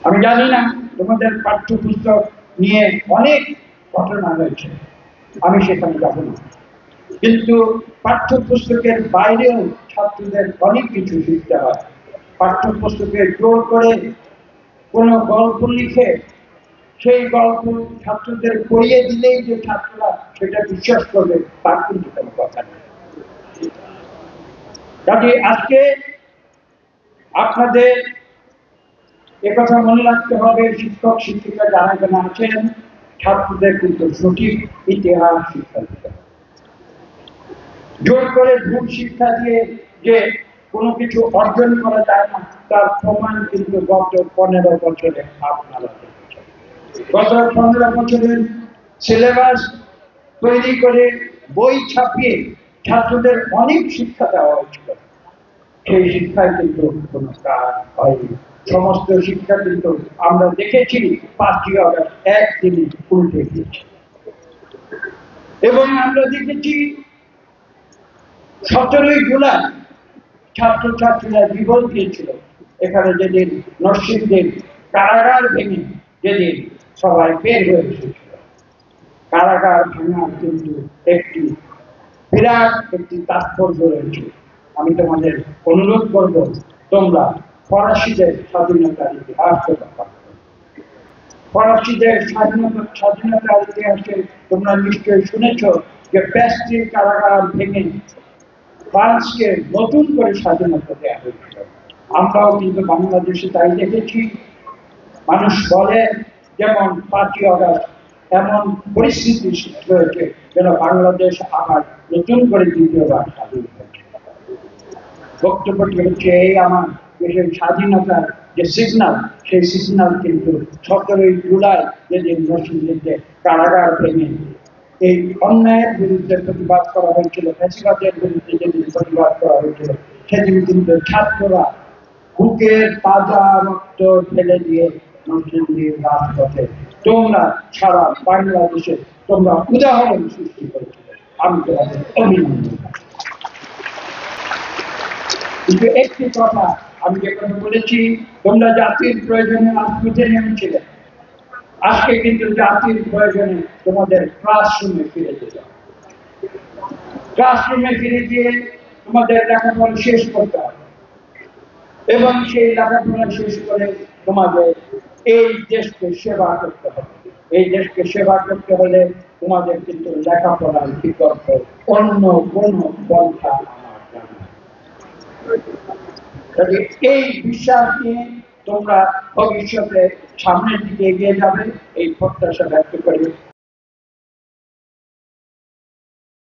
আমি জানি না তোমাদের পাঠ্যপুস্তক নিয়ে অনেক ঘটনা রয়েছে, আমি সেখানে যাব না, কিন্তু পাঠ্যপুস্তকের বাইরেও ছাত্রদের অনেক কিছু শিখতে হয়। পাঠ্যপুস্তকে জোর করে কোনো গল্প লিখে সেই গল্প ছাত্রদের পড়িয়ে দিলেই যে ছাত্ররা সেটা বিশ্বাস করবে তার কিন্তু কোনো কথা নেই। কাজে আজকে আপনাদের একথা মনে রাখতে হবে, শিক্ষক শিক্ষিকা যারা এখানে আছেন ছাত্রদের কিন্তু সঠিক ইতিহাস শিক্ষা দিতে হবে। জোর করে ভুল শিক্ষা দিয়ে যে কোনো কিছু অর্জন করা যায় না তার প্রমাণ কিন্তু গত 15 বছরে আপনারা দেখেছেন। গত 15 বছরের সিলেবাস তৈরি করে বই ছাপিয়ে ছাত্রদের অনেক শিক্ষা দেওয়া হয়েছিল, সেই শিক্ষায় কিন্তু কোনো কাজ হয়নি। সমস্ত শিক্ষা কিন্তু আমরা দেখেছি 5ই আগস্ট একদিনে উল্টে গিয়েছে, এবং আমরা দেখেছি 17ই জুলাই ছাত্রছাত্রীরা জীবন দিয়েছিল। এখানে যেদিন নরসিংদীর কারাগার ভেঙে যেদিন সবাই বের হয়ে এসেছিল, কারাগার ভাঙার কিন্তু একটি বিরাট একটি তাৎপর্য রয়েছে। আমি তোমাদের অনুরোধ করব তোমরা ফরাসিদের স্বাধীনতার ইতিহাস ফরাসিদের স্বাধীনতার ইতিহাসে তোমরা নিশ্চয়ই শুনেছ যে প্যাস্ট্রির কারাগার ভেঙে ফ্রান্সকে নতুন করে স্বাধীনতা দেওয়া হয়েছিল। আমরাও কিন্তু বাংলাদেশে তাই দেখেছি। মানুষ বলে যেমন 5ই আগস্ট এমন পরিস্থিতি সৃষ্টি হয়েছে যেন বাংলাদেশ আবার নতুন করে দ্বিতীয়বার স্বাধীন হয়েছে। বক্তব্যটি হচ্ছে এই, আমার দেশের স্বাধীনতার যে সিগন্যাল, সেই সিগন্যাল কিন্তু 17ই জুলাই যেদিন নরসিংদীতে কারাগার ভেঙে এই অন্যায়ের বিরুদ্ধে প্রতিবাদ করা হয়েছিল, ফ্যাসিবাদের বিরুদ্ধে যেদিন প্রতিবাদ করা হয়েছিল, সেদিন কিন্তু ছাত্ররা বুকের তাজা রক্ত ফেলে দিয়ে নরসিংদীর রাজপথে তোমরা সারা বাংলাদেশে তোমরা উদাহরণ সৃষ্টি করেছিলে। আমি তোমাদের অভিনন্দন। কিন্তু একটি কথা আমি যে কথা বলেছি, তোমরা জাতির প্রয়োজনে রাজপথে নেমেছিলে, আজকে কিন্তু জাতির প্রয়োজনে তোমাদের ক্লাসরুমে ফিরে যেতে হবে। ক্লাসরুমে ফিরে গিয়ে তোমাদের লেখাপড়া শেষ করতে হবে, এবং সেই লেখাপড়া শেষ করে তোমাদের এই দেশকে সেবা করতে হবে। এই দেশকে সেবা করতে হলে তোমাদের কিন্তু লেখাপড়ার বিকল্প অন্য কোন পন্থা আমার জানা। এই বিশ্বাস নিয়ে তোমরা ভবিষ্যতে সামনের দিকে এগিয়ে যাবে, এই প্রত্যাশা ব্যক্ত করে